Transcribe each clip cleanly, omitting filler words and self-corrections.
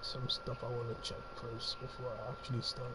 some stuff I want to check first before I actually start.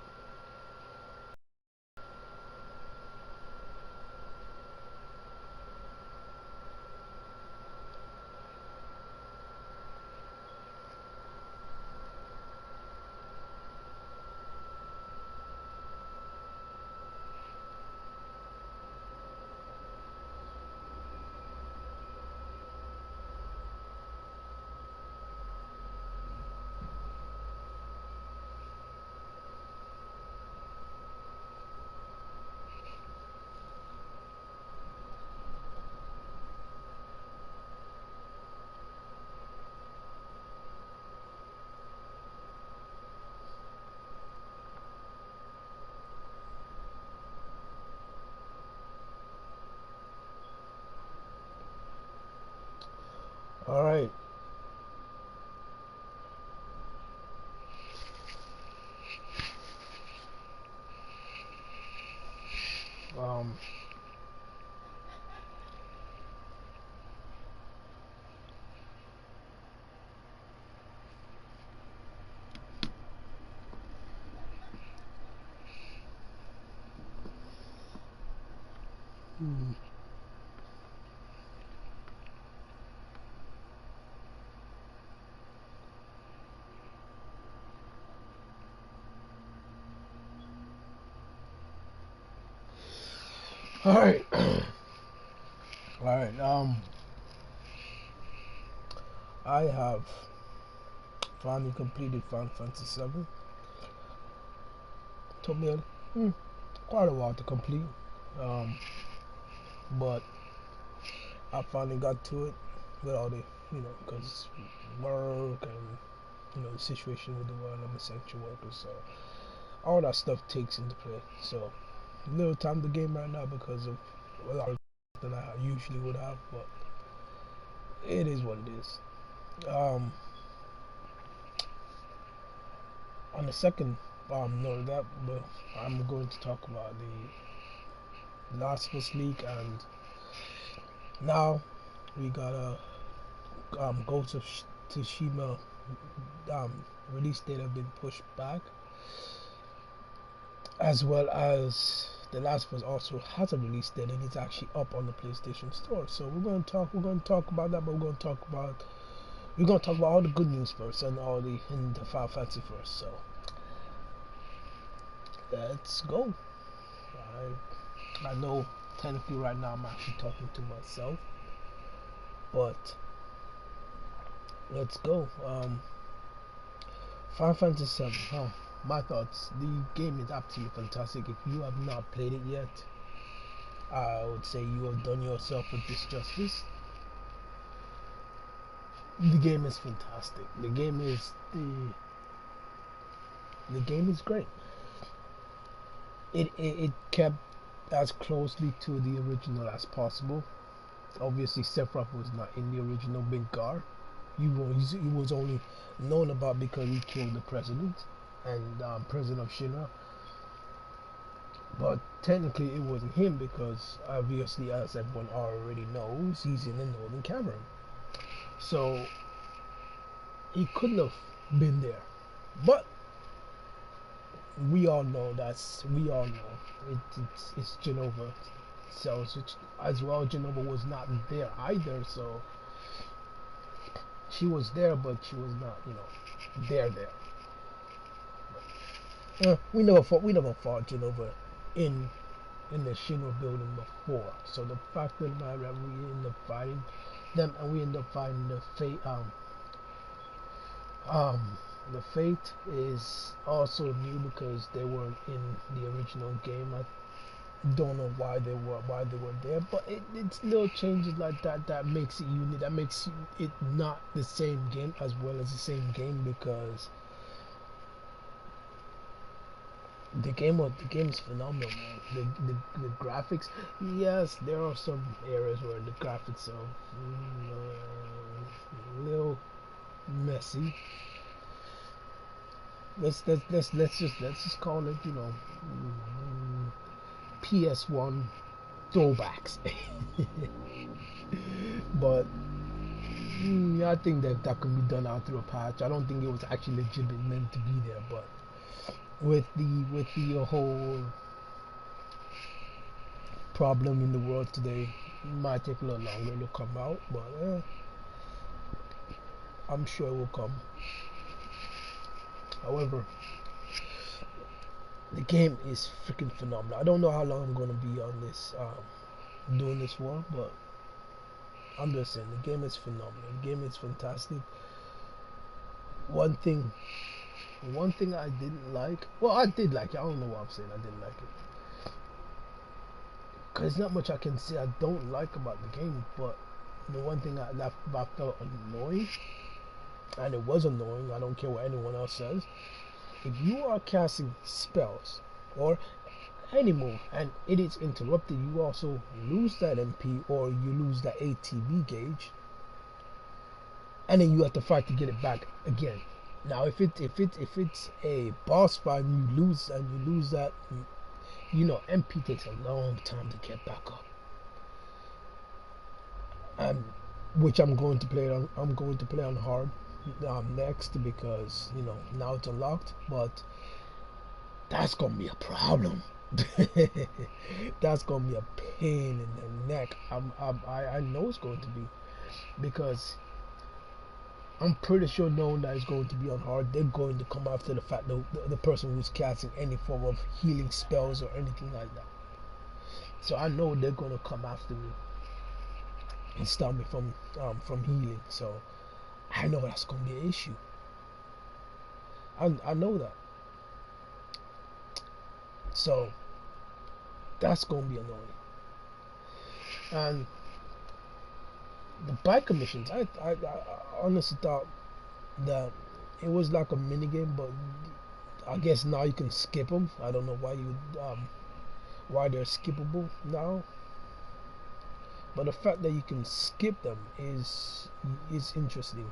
All right. Um, hmm. All right. All right. I have finally completed Final Fantasy VII. Took me quite a while to complete, um, but I finally got to it with all the, because work and the situation with the world. I'm a essential worker, so all that stuff takes into play. So little time to game right now because of a lot of than I usually would have, but it is what it is. On the second note of that, well, I'm going to talk about the Last of Us leak, and now we got a Ghost of Tsushima um, release date have been pushed back, as well as The Last of Us also has a release date and it's actually up on the PlayStation Store. So we're going to talk about that, but we're going to talk about all the good news first and all the Final Fantasy first. So let's go. I know technically right now I'm actually talking to myself, but let's go. Final Fantasy 7, huh? My thoughts. The game is absolutely fantastic. If you have not played it yet, I would say you have done yourself a disjustice. The game is fantastic. The game is great. It kept as closely to the original as possible. Obviously, Sephiroth was not in the original Midgar. He was only known about because he killed the president and president of Shinra. But technically, it wasn't him because obviously, as everyone already knows, he's in the Northern Cavern. So he couldn't have been there. But we all know it's Genova. So as well, Genova was not there either. So she was there, but she was not, there. We never fought Genova in the Shinra building before. So the fact of the matter that we end up fighting them and we end up fighting the fate um the fate is also new because they weren't in the original game. I don't know why they were there, but it's little changes like that that makes it unique. That makes it not the same game as well as the same game because the game is phenomenal, man. The graphics, yes, there are some areas where the graphics are a little messy. Let's just call it, PS1 throwbacks. But I think that that can be done out through a patch. I don't think it was actually legitimate meant to be there, but with the whole problem in the world today, it might take a little longer to come out, but I'm sure it will come. However, the game is freaking phenomenal. I don't know how long I'm gonna be on this doing this for, but I'm just saying the game is phenomenal. The game is fantastic. One thing, one thing I didn't like. Well, I did like it. I don't know what I'm saying. I didn't like it because there's not much I can say I don't like about the game. But the one thing I felt annoying, and it was annoying. I don't care what anyone else says. If you are casting spells or any move and it is interrupted, you also lose that MP or you lose that ATB gauge, and then you have to fight to get it back again. Now, if it's a boss fight and you lose that, MP takes a long time to get back up. And which I'm going to play on. I'm going to play on hard next because now it's unlocked, but that's gonna be a problem. That's gonna be a pain in the neck. I know it's going to be because I'm pretty sure knowing that it's going to be on hard, they're going to come after the fact that the person who's casting any form of healing spells or anything like that. So I know they're going to come after me and stop me from healing. So I know that's going to be an issue. I know that. So that's going to be annoying. And the biker missions, I honestly thought that it was like a mini game, but I guess now you can skip them. I don't know why they're skippable now, but the fact that you can skip them is interesting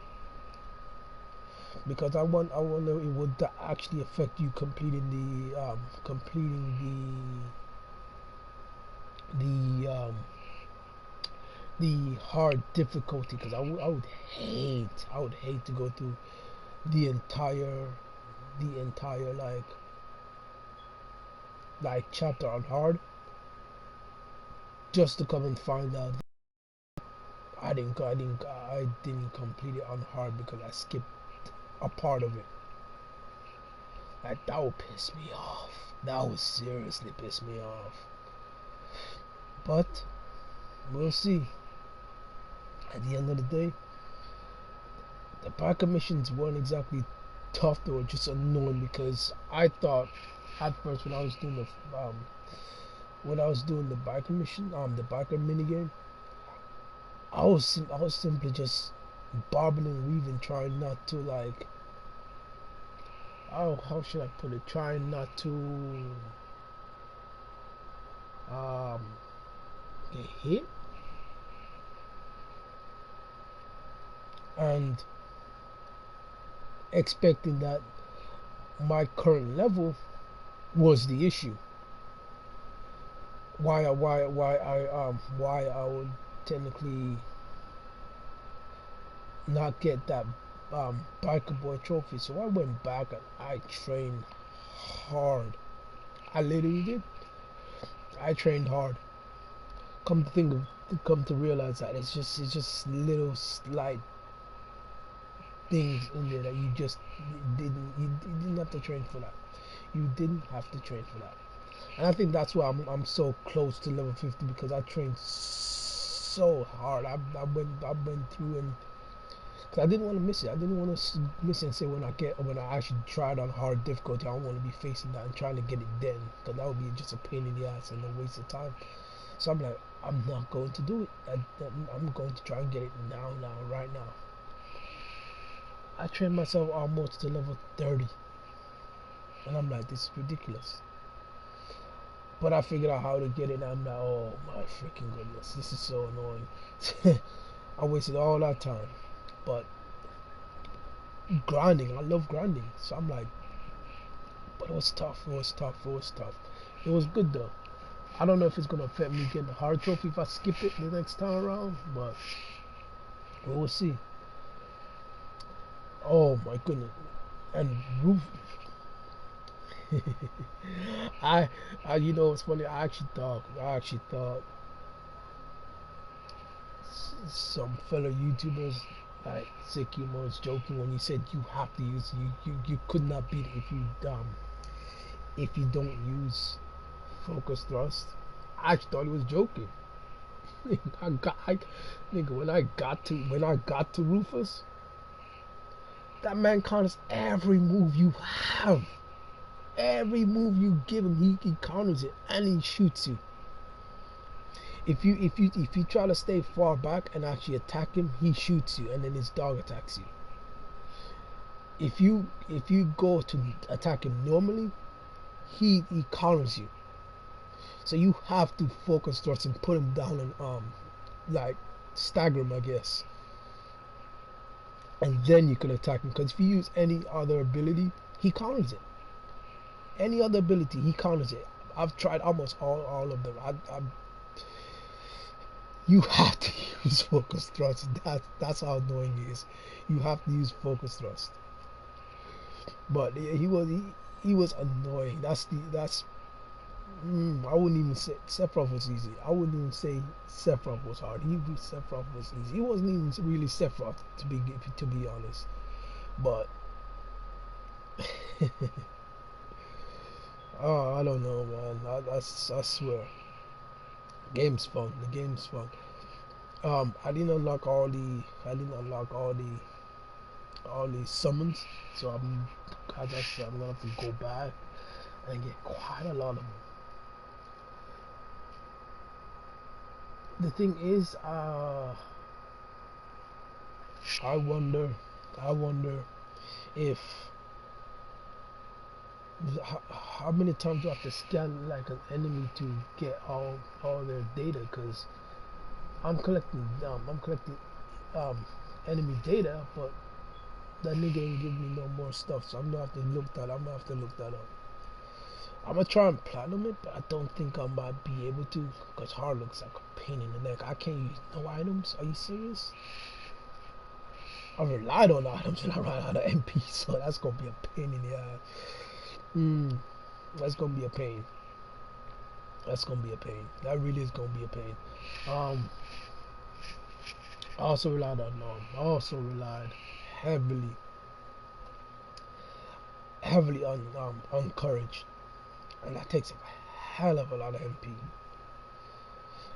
because I wonder it would that actually affect you completing the hard difficulty, because I would hate to go through the entire like chapter on hard just to come and find out I didn't complete it on hard because I skipped a part of it. Like, that would piss me off. That would seriously piss me off. But we'll see. At the end of the day, the biker missions weren't exactly tough. They were just annoying because I thought at first when I was doing the biker mission, the biker minigame, I was simply just bobbing and weaving, trying not to how should I put it? Trying not to get hit, and expecting that my current level was the issue. Why I would technically not get that biker boy trophy. So I went back and I trained hard. I literally did. I trained hard. Come to realize that it's just little slight things in there that you didn't have to train for that. You didn't have to train for that. And I think that's why I'm so close to level 50, because I trained so hard. I went through, and cause I didn't want to miss it. I didn't want to miss it and say when I actually tried on hard difficulty, I don't want to be facing that and trying to get it then, because that would be just a pain in the ass and a waste of time. So I'm like, I'm not going to do it. I'm going to try and get it now, right now. I trained myself almost to level 30, and I'm like, this is ridiculous. But I figured out how to get it, and I'm like, oh my freaking goodness, this is so annoying. I wasted all that time. But grinding, I love grinding. So I'm like, but it was tough. It was good though. I don't know if it's gonna affect me getting the hard trophy if I skip it the next time around, but we'll see. Oh my goodness. And roof. I, you know, it's funny. I actually thought some fellow YouTubers like Sekimo was joking when he said you have to use you could not beat it if you don't use focus thrust. I actually thought he was joking. Nigga, when I got to Rufus, that man counters every move you have. Every move you give him, he counters it and he shoots you. If you try to stay far back and actually attack him, he shoots you and then his dog attacks you. If you go to attack him normally, he counters you. So you have to focus thrust and put him down and like stagger him, I guess. And then you can attack him. Because if you use any other ability, he counters it. Any other ability, he counters it. I've tried almost all of them. You have to use focus thrust. That's how annoying he is. You have to use focus thrust. But he was annoying. I wouldn't even say Sephiroth was easy. I wouldn't even say Sephiroth was hard. Sephiroth was easy. He wasn't even really Sephiroth to be honest. But oh, I don't know, man. I swear, the game's fun. I didn't unlock all the summons, so I'm gonna have to go back and get quite a lot of them. The thing is, I wonder, I wonder if how many times do I have to scan like an enemy to get all their data? Because I'm collecting um enemy data, but that nigga ain't giving me no more stuff, so I'm gonna have to look that. I'm gonna have to look that up. I'm gonna try and platinum it, but I don't think I might be able to because hard looks like a pain in the neck. I can't use no items. Are you serious? I relied on items and I ran out of MP, so that's gonna be a pain in the ass. That's gonna be a pain. That's gonna be a pain. That really is gonna be a pain. Um, I also relied on I also relied heavily, heavily on courage, and that takes a hell of a lot of MP.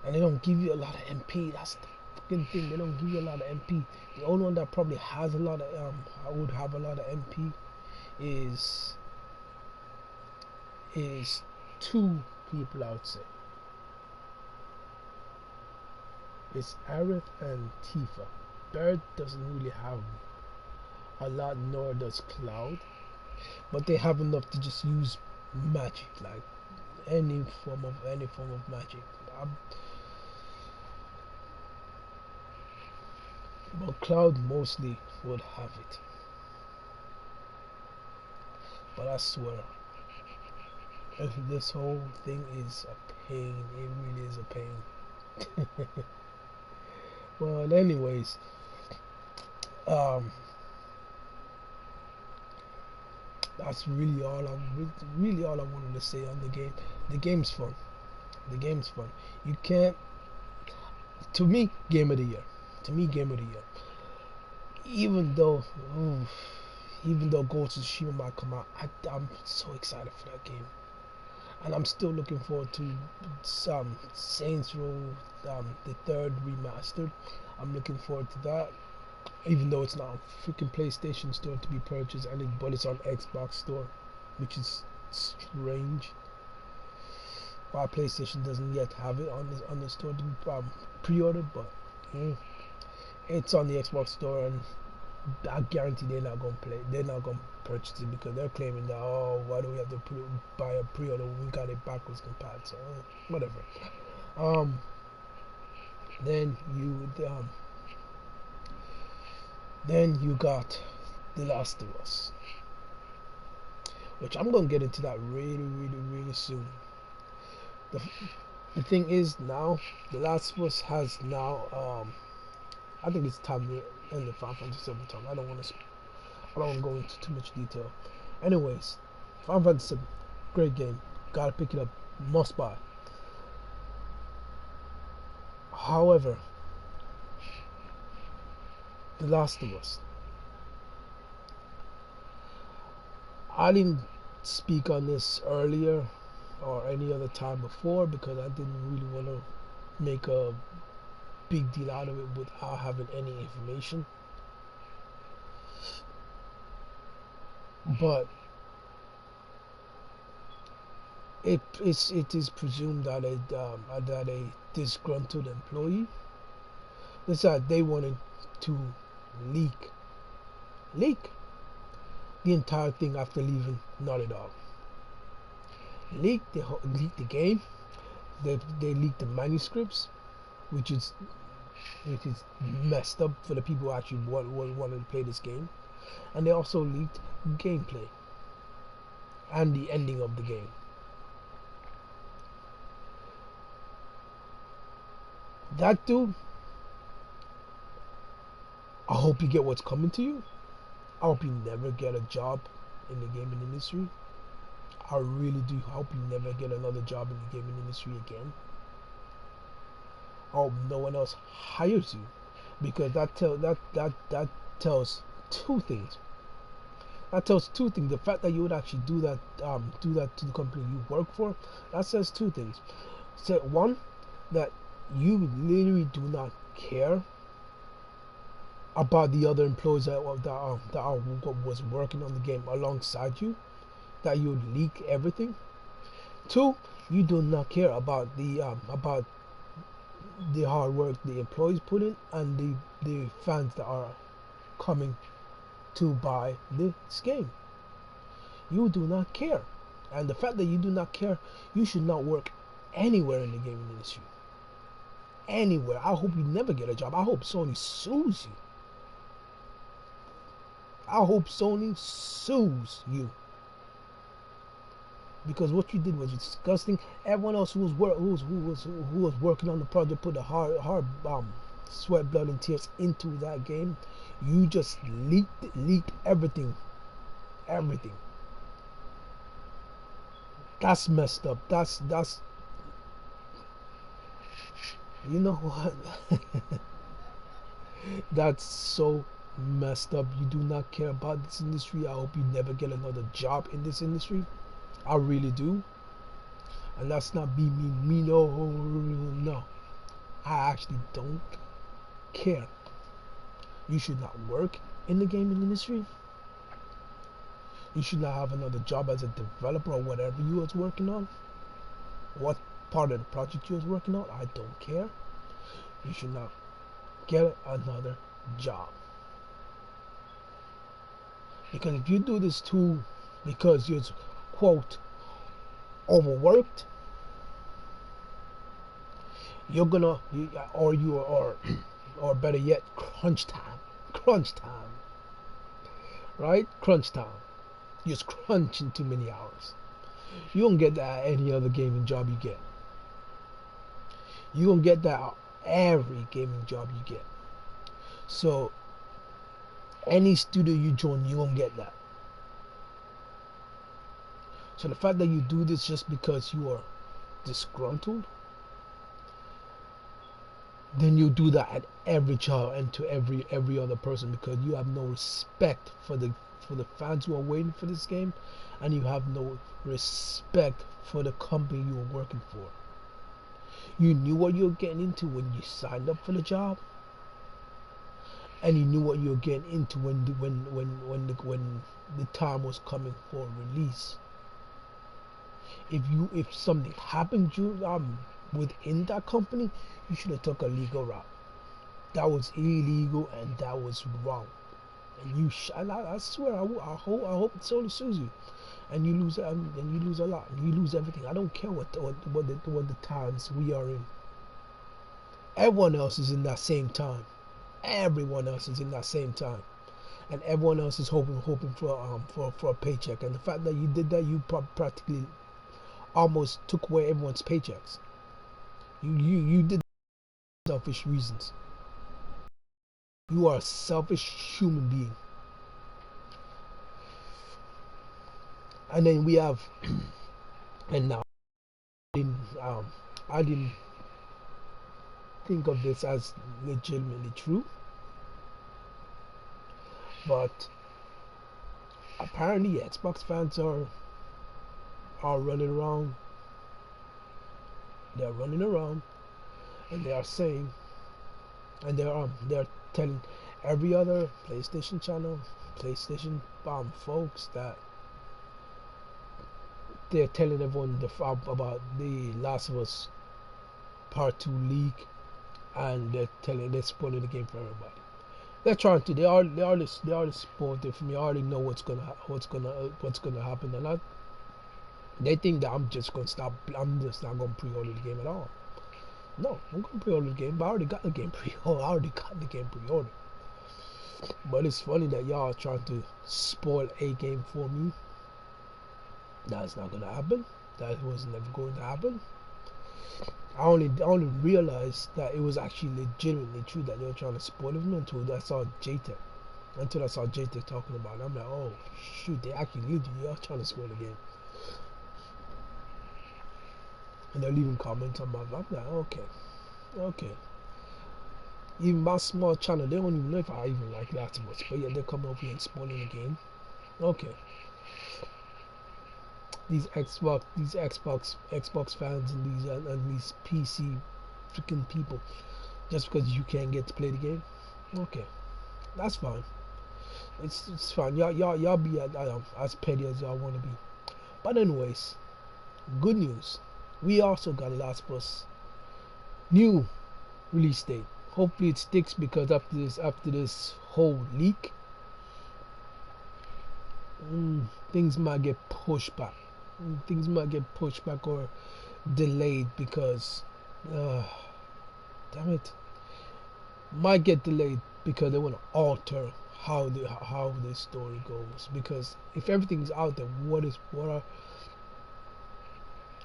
And they don't give you a lot of MP. That's the fucking thing. They don't give you a lot of MP. The only one that probably has a lot of I would have a lot of MP is two people, I would say. It's Aerith and Tifa. Bird doesn't really have a lot, nor does Cloud, but they have enough to just use magic, like any form of magic. But Cloud mostly would have it. But I swear, this whole thing is a pain. It really is a pain. Well, anyways, um, that's really all I wanted to say on the game. The game's fun. The game's fun. You can't. To me, game of the year. To me, game of the year. Even though, oof, even though Ghost of Tsushima might come out, I'm so excited for that game, and I'm still looking forward to some Saints Row, the third remastered. I'm looking forward to that, even though it's not on freaking PlayStation Store to be purchased, but it's on Xbox Store, which is strange. Why PlayStation doesn't yet have it on the store to be pre-ordered, but it's on the Xbox Store, and I guarantee they're not gonna play. They're not gonna purchase it because they're claiming that, oh, why do we have to buy a pre-order when we got it backwards compatible? So whatever. Um, then you got The Last of Us, which I'm gonna get into that really soon. The the thing is now, The Last of Us has now I think it's time to end the Final Fantasy VII talk. I don't want to go into too much detail. Anyways, Final Fantasy VII, great game. Gotta pick it up. Must buy. However, The Last of Us. I didn't speak on this earlier or any other time before because I didn't really want to make a big deal out of it without having any information. But it is presumed that a disgruntled employee decided they wanted to leak leak the entire thing after leaving Naughty Dog. Leak the game. They leaked the manuscripts, which is messed up for the people who actually wanted to play this game. And they also leaked gameplay and the ending of the game. That dude, I hope you get what's coming to you. I hope you never get a job in the gaming industry. I really do hope you never get another job in the gaming industry again. I hope no one else hires you, because that tells two things. That tells two things. The fact that you would actually do that to the company you work for, that says two things. So one, that you literally do not care about the other employees that was working on the game alongside you, that you would leak everything. Two, you do not care about the hard work the employees put in and the fans that are coming to buy this game. You do not care. And the fact that you do not care, you should not work anywhere in the gaming industry. Anywhere. I hope you never get a job. I hope Sony sues you. I hope Sony sues you. Because what you did was disgusting. Everyone else who was working on the project put the hard sweat, blood, and tears into that game. You just leaked everything. That's messed up. That's you know what? That's so messed up. You do not care about this industry. I hope you never get another job in this industry. I really do. And that's not be me. No. I actually don't care. You should not work in the gaming industry. You should not have another job as a developer or whatever you was working on. What part of the project you was working on, I don't care. You should not get another job. Because if you do this too because you're, quote, overworked, you're gonna, or better yet, crunch time, right? Crunch time. You're just crunching too many hours. You don't get that at any other gaming job you get. You don't get that at every gaming job you get. So any studio you join, you won't get that. So the fact that you do this just because you are disgruntled, then you do that at every job and to every other person, because you have no respect for the fans who are waiting for this game, and you have no respect for the company you are working for. You knew what you were getting into when you signed up for the job, and you knew what you were getting into when the time was coming for release. If something happened within that company, you should have took a legal route. That was illegal and that was wrong. And I swear, I hope Sony sues you, and you lose, and you lose a lot, and you lose everything. I don't care what the times we are in. Everyone else is in that same time. Everyone else is in that same time, and everyone else is hoping for a paycheck. And the fact that you did that, you practically almost took away everyone's paychecks. You did selfish reasons. You are a selfish human being. And then we have, and now I didn't think of this as legitimately true, but apparently Xbox fans are running around. They're running around, and they are saying, and they're telling every other PlayStation channel, PlayStation folks that they're telling everyone about the Last of Us Part 2 leak, and they're spoiling the game for everybody. They're trying to. They are supportive for me. I already know what's gonna happen, and they think that I'm just gonna stop. I'm just not gonna pre-order the game at all. No, I'm gonna pre-order the game. But I already got the game pre-order. I already got the game pre-ordered. But it's funny that y'all are trying to spoil a game for me. That's not gonna happen. That was never going to happen. I only realized that it was actually legitimately true that they were trying to spoil it for me until I saw Jada talking about it. I'm like, oh shoot, they actually literally are trying to spoil the game. And they're leaving comments on my vlog. I'm like, okay. Even my small channel, they don't even know if I even like Last of Us, but yeah, they're coming over here and spoiling the game. Okay. Xbox fans and these PC freaking people, just because you can't get to play the game. Okay, that's fine. It's fine. Y'all be as petty as y'all want to be. But anyways, good news. We also got Last of Us new release date. Hopefully it sticks, because after this whole leak, things might get pushed back. Things might get pushed back or delayed because, damn it, might get delayed because they want to alter how the story goes. Because if everything's out there, what are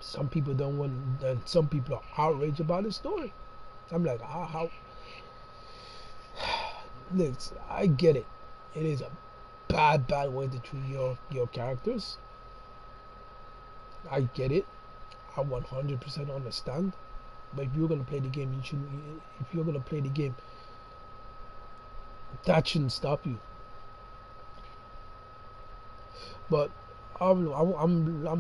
some people don't want, and some people are outraged about the story. I'm like, how look, I get it. It is a bad way to treat your characters. I get it. I 100% understand. But if you're gonna play the game, you shouldn't. If you're gonna play the game, that shouldn't stop you. But I'm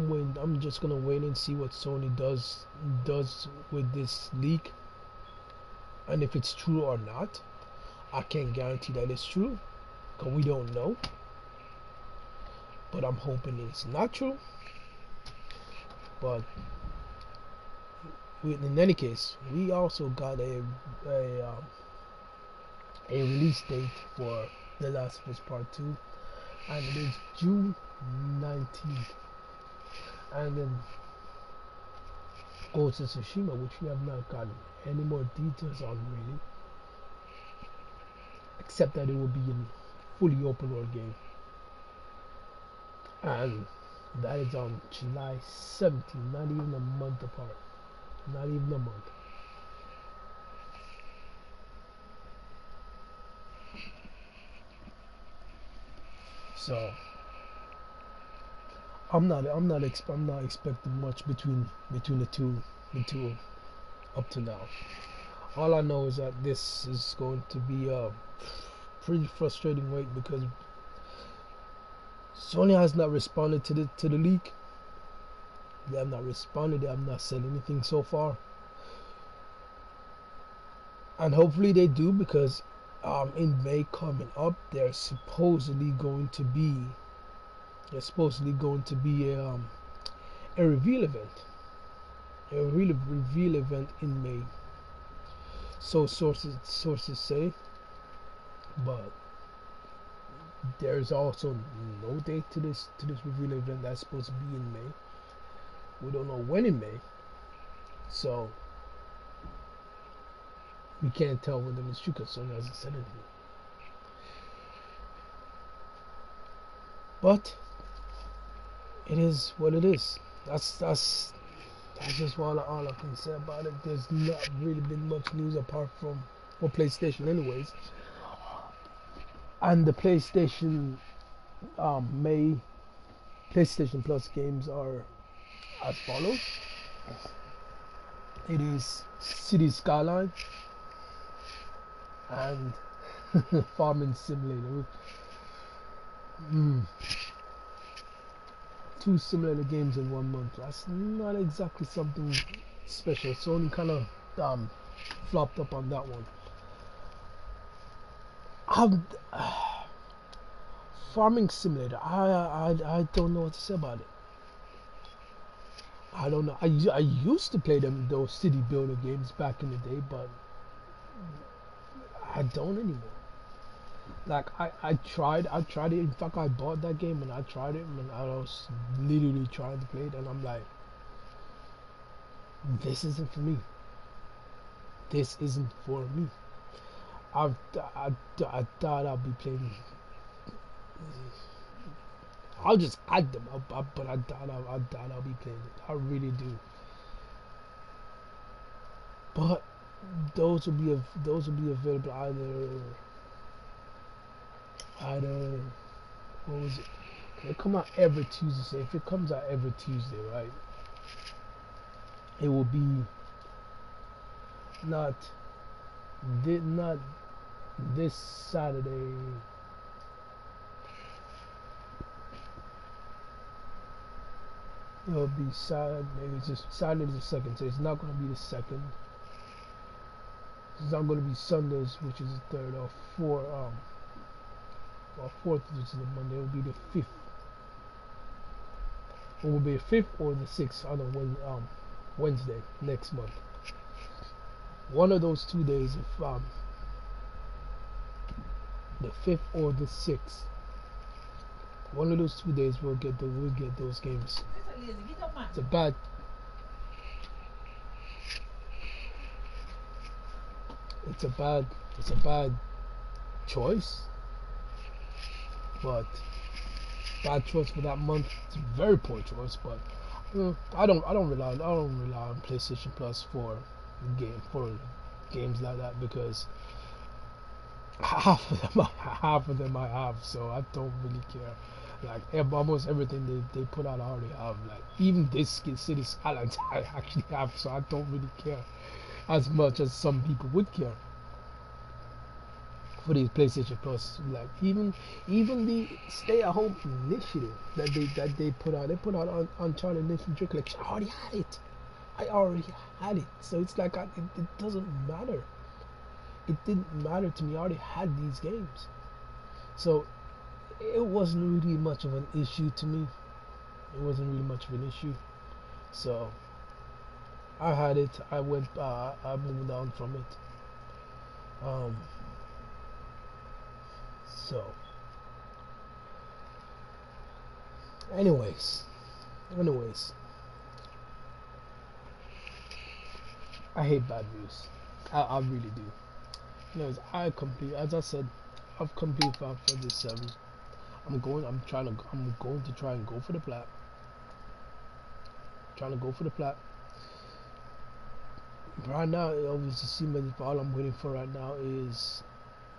waiting. I'm just gonna wait and see what Sony does with this leak, and if it's true or not. I can't guarantee that it's true, because we don't know. But I'm hoping it's not true. But in any case, we also got a release date for The Last of Us Part 2, and it is June 19th. And then Ghost of Tsushima, which we have not gotten any more details on really, except that it will be a fully open world game, and that is on July 17th, not even a month apart, not even a month. So I'm not expecting much between the two up to now. All I know is that this is going to be a pretty frustrating wait, because Sony has not responded to the leak. They have not responded. They have not said anything so far, and hopefully they do, because in May coming up, there's supposedly going to be a reveal event, reveal event in May. So sources say, but there's also no date to this reveal event that's supposed to be in May. We don't know when in May, so we can't tell whether it's true, because Sony hasn't said anything. But it is what it is. That's just all I can say about it. There's not really been much news apart from for PlayStation, anyways. And the PlayStation May PlayStation Plus games are as follows. It is City Skyline and Farming Simulator. Mm, two similar games in 1 month. That's not exactly something special. Sony kind of flopped up on that one. I'm, Farming Simulator. I don't know what to say about it. I don't know. I used to play those city builder games back in the day, but I don't anymore. Like I tried it. In fact, I bought that game and I tried it, and I was literally trying to play it, and I'm like, this isn't for me. This isn't for me. I, I thought I'd be playing. I'll just add them up, but I thought I'll be playing it. I really do. But those will be available either what was it? They come out every Tuesday. So if it comes out every Tuesday, right? It will be not this Saturday. It will be Saturday. It's just Saturday the second, so it's not going to be the second. It's not going to be Sundays, which is the third, or fourth, which is the Monday. It will be the fifth. It will be the fifth or the sixth on a Wednesday next month. One of those 2 days, if the fifth or the sixth, one of those 2 days we'll get those games. It's a bad. It's a bad choice, but bad choice for that month. It's a very poor choice, but I don't rely on PlayStation Plus for games like that, because half of them I have, so I don't really care. Like almost everything they put out I already have. Like even this City Skylines I actually have, so I don't really care as much as some people would care for these PlayStation Plus. Like even the Stay at Home initiative that they put out. They put out on Uncharted Nathan Drake Collection. I already had it. So it's like it doesn't matter. It didn't matter to me. I already had these games, so it wasn't really much of an issue to me. It wasn't really much of an issue. So I had it. I moved on from it. So, anyways, I hate bad news. I really do. Anyways, as I said, I've completed Final Fantasy VII. I'm going to try and go for the plat. Right now, obviously, seems all I'm waiting for right now is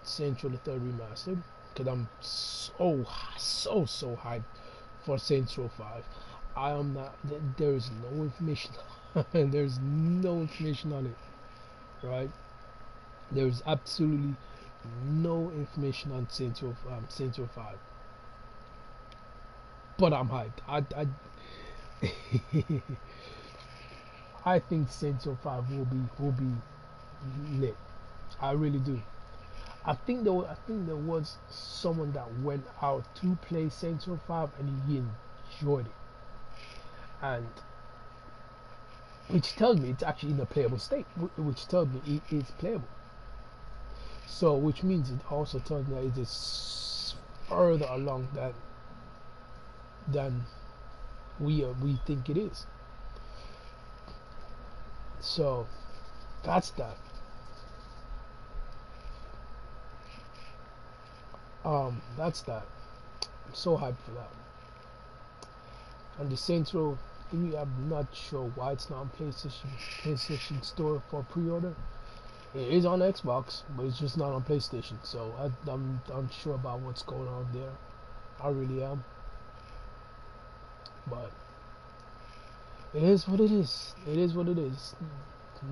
Saints Row the Third Remastered, because I'm so hyped for Saints Row 5. I am not. There is no information. There's no information on it, right? There's absolutely no information on Saints Row 5. But I'm hyped. I think Saints Row 5 will be lit. I really do. I think there was someone that went out to play Saints Row 5 and he enjoyed it, and which tells me it's actually in a playable state, which tells me it is playable. So, which means it also tells me that it is further along than we think it is. So, that's that. That's that. I'm so hyped for that. And the Saints Row 3, I'm not sure why it's not on PlayStation Store for pre-order. It is on Xbox, but it's just not on PlayStation. So I'm unsure about what's going on there. I really am. But it is what it is. It is what it is.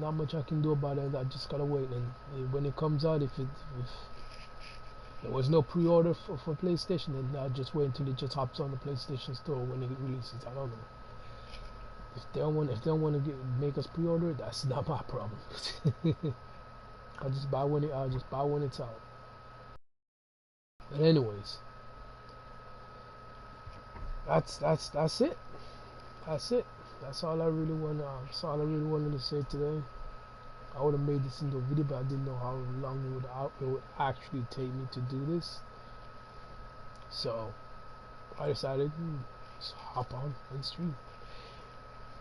Not much I can do about it. I just gotta wait. And when it comes out, if there was no pre-order for PlayStation, then I'll just wait until it just hops on the PlayStation Store when it releases. I don't know. If they don't want to make us pre-order it, that's not my problem. I'll just buy when it's out. But anyways, that's it. That's it. That's all I really that's all I really wanted to say today. I would have made this into a video, but I didn't know how long it would actually take me to do this. So I decided just hop on and stream.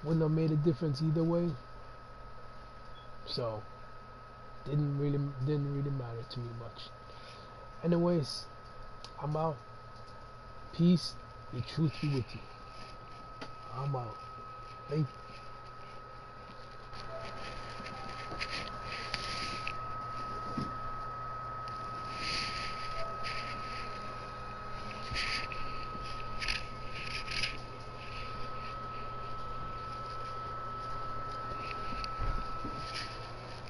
Wouldn't have made a difference either way. So didn't really matter to me much. Anyways, I'm out. Peace. The truth be with you. I'm out. Thank you.